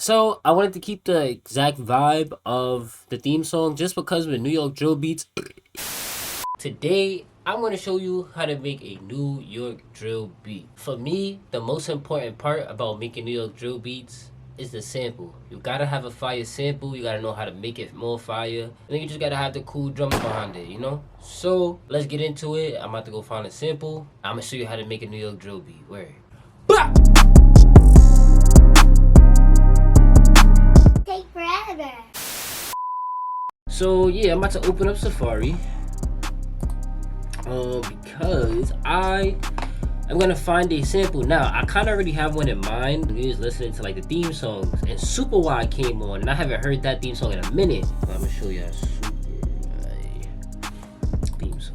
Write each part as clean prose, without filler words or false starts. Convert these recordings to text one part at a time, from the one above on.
So I wanted to keep the exact vibe of the theme song just because with New York drill beats. Today, I'm going to show you how to make a New York drill beat. For me, the most important part about making New York drill beats is the sample. You gotta have a fire sample, you gotta know how to make it more fire, and then you just gotta have the cool drums behind it, you know? So, let's get into it. I'm about to go find a sample. I'm gonna show you how to make a New York drill beat. Word. Bah! Take forever. So yeah, I'm about to open up Safari because I'm gonna find a sample. Now I kind of already have one in mind. We was listening to like the theme songs, and Super Wide came on, and I haven't heard that theme song in a minute. But I'm gonna show you Super Wide theme song.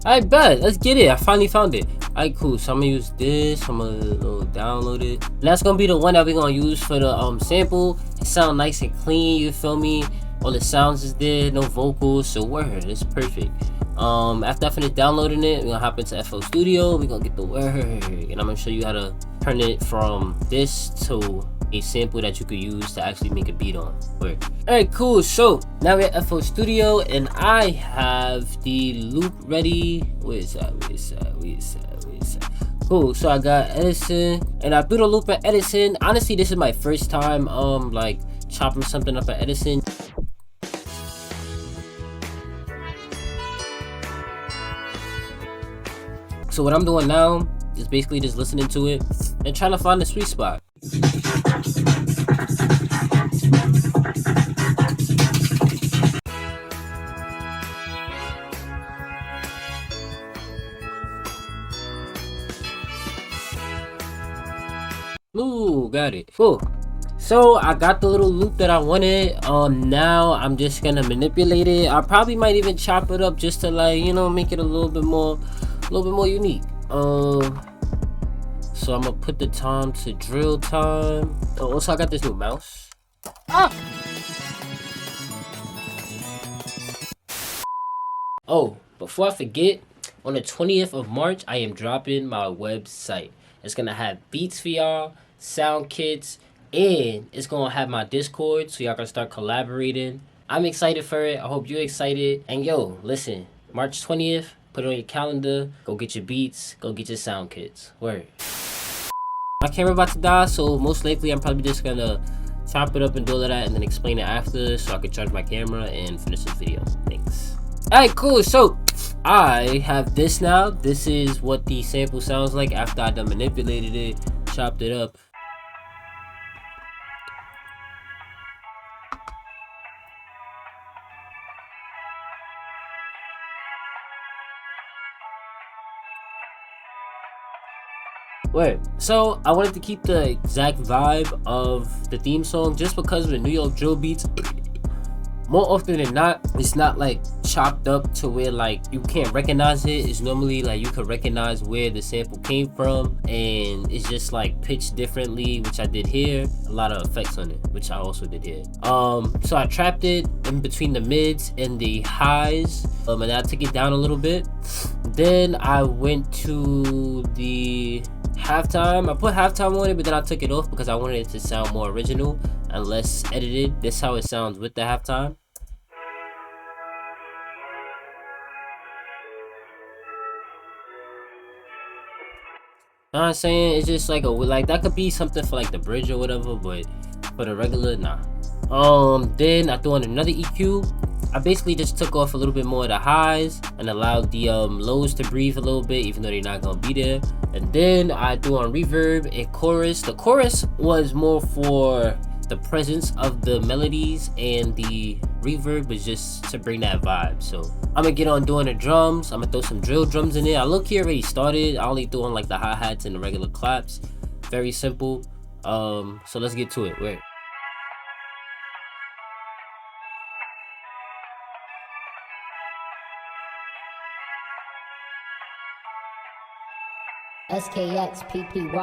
I bet. Let's get it. I finally found it. Alright, cool. So I'm gonna use this. I'm gonna download it. And that's gonna be the one that we're gonna use for the sample. It sounds nice and clean. You feel me? All the sounds is there. No vocals. So word. It's perfect. After I finish downloading it, we're gonna hop into FL Studio. We're gonna get the word, and I'm gonna show you how to turn it from this to a sample that you could use to actually make a beat on. Word. Alright, cool. So now we're at FL Studio and I have the loop ready. Where is that? Cool. So I got Edison and I threw the loop at Edison. Honestly, this is my first time like chopping something up at Edison. So what I'm doing now is basically just listening to it and trying to find the sweet spot. Ooh, got it. Cool. So I got the little loop that I wanted. Now I'm just gonna manipulate it. I probably might even chop it up just to like, you know, make it a little bit more unique. So I'm gonna put the time to drill time. Oh, also I got this new mouse. Oh, before I forget, on the 20th of March, I am dropping my website. It's gonna have beats for y'all, sound kits, and it's gonna have my Discord so y'all can start collaborating. I'm excited for it. I hope you're excited. And yo, listen, March 20th, put it on your calendar. Go get your beats. Go get your sound kits. Word. My camera about to die, so most likely I'm probably just gonna chop it up and do all of that and then explain it after so I can charge my camera and finish this video. Thanks. Alright, cool. So I have this now. This is what the sample sounds like after I done manipulated it, chopped it up. Wait, so I wanted to keep the exact vibe of the theme song just because with New York drill beats, more often than not, it's not like chopped up to where like you can't recognize it. It's normally like you can recognize where the sample came from, and it's just like pitched differently, which I did here. A lot of effects on it, which I also did here. So I trapped it in between the mids and the highs, and I took it down a little bit. Then I went to the halftime. I put halftime on it, but then I took it off because I wanted it to sound more original and less edited. This is how it sounds with the halftime. Know what I'm saying? It's just like like that could be something for like the bridge or whatever, but for the regular, nah. Then I threw on another EQ. I basically just took off a little bit more of the highs and allowed the lows to breathe a little bit, even though they're not gonna be there. And then I threw on reverb and chorus. The chorus was more for the presence of the melodies, and the reverb was just to bring that vibe. So I'm gonna get on doing the drums. I'm gonna throw some drill drums in there. I low-key already started. I only threw on like the hi-hats and the regular claps. Very simple. So let's get to it. Wait. Skxppy.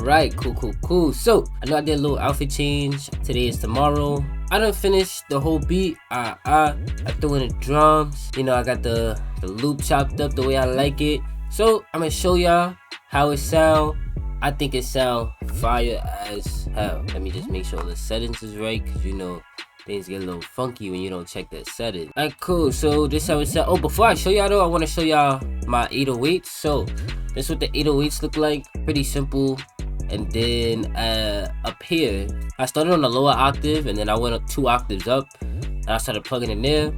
Alright. Cool. So, I know I did a little outfit change. Today is tomorrow. I done finished the whole beat. I threw in the drums. You know, I got the loop chopped up the way I like it. So, I'm gonna show y'all how it sound. I think it sound fire as hell. Let me just make sure the settings is right, cause you know things get a little funky when you don't check the settings. Alright, cool. So this how it sound. Oh, before I show y'all though, I want to show y'all my 808s. So this is what the 808s look like. Pretty simple. And then up here, I started on a lower octave, and then I went up 2 octaves up, and I started plugging in there.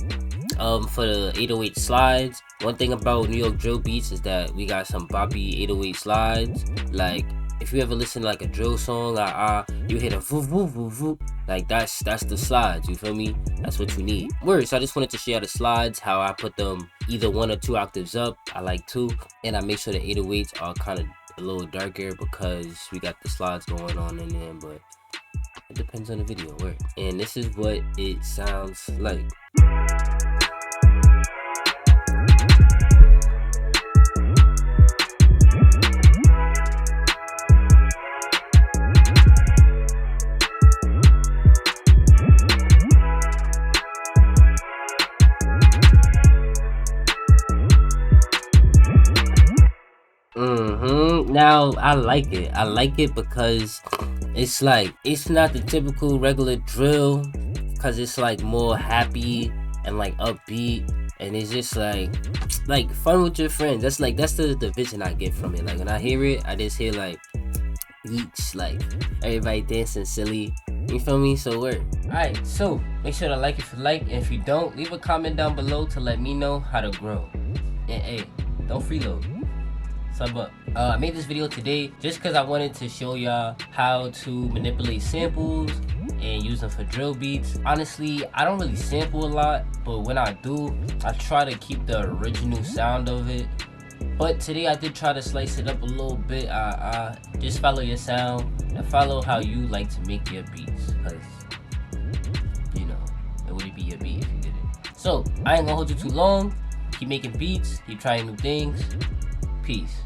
For the 808 slides. One thing about New York drill beats is that we got some boppy 808 slides. Like if you ever listen to like a drill song, you hit a voo voo voo voo. Like that's the slides, you feel me? That's what you need. Word. So I just wanted to show you the slides, how I put them either 1 or 2 octaves up. I like 2, and I make sure the 808s are kind of a little darker because we got the slides going on in there, but it depends on the video. Word. And this is what it sounds like. Now I like it because it's like it's not the typical regular drill, because it's like more happy and like upbeat, and it's just like fun with your friends. That's the vision I get from it. Like when I hear it, I just hear like beats, like everybody dancing silly, you feel me? So word. Alright, so make sure to like if you like, and if you don't, leave a comment down below to let me know how to grow. And hey, don't freeload. Sub up. I made this video today just because I wanted to show y'all how to manipulate samples and use them for drill beats. Honestly, I don't really sample a lot, but when I do, I try to keep the original sound of it. But today I did try to slice it up a little bit. Just follow your sound and follow how you like to make your beats, because you know it wouldn't be your beat if you did it. So I ain't gonna hold you too long. Keep making beats, keep trying new things. Peace.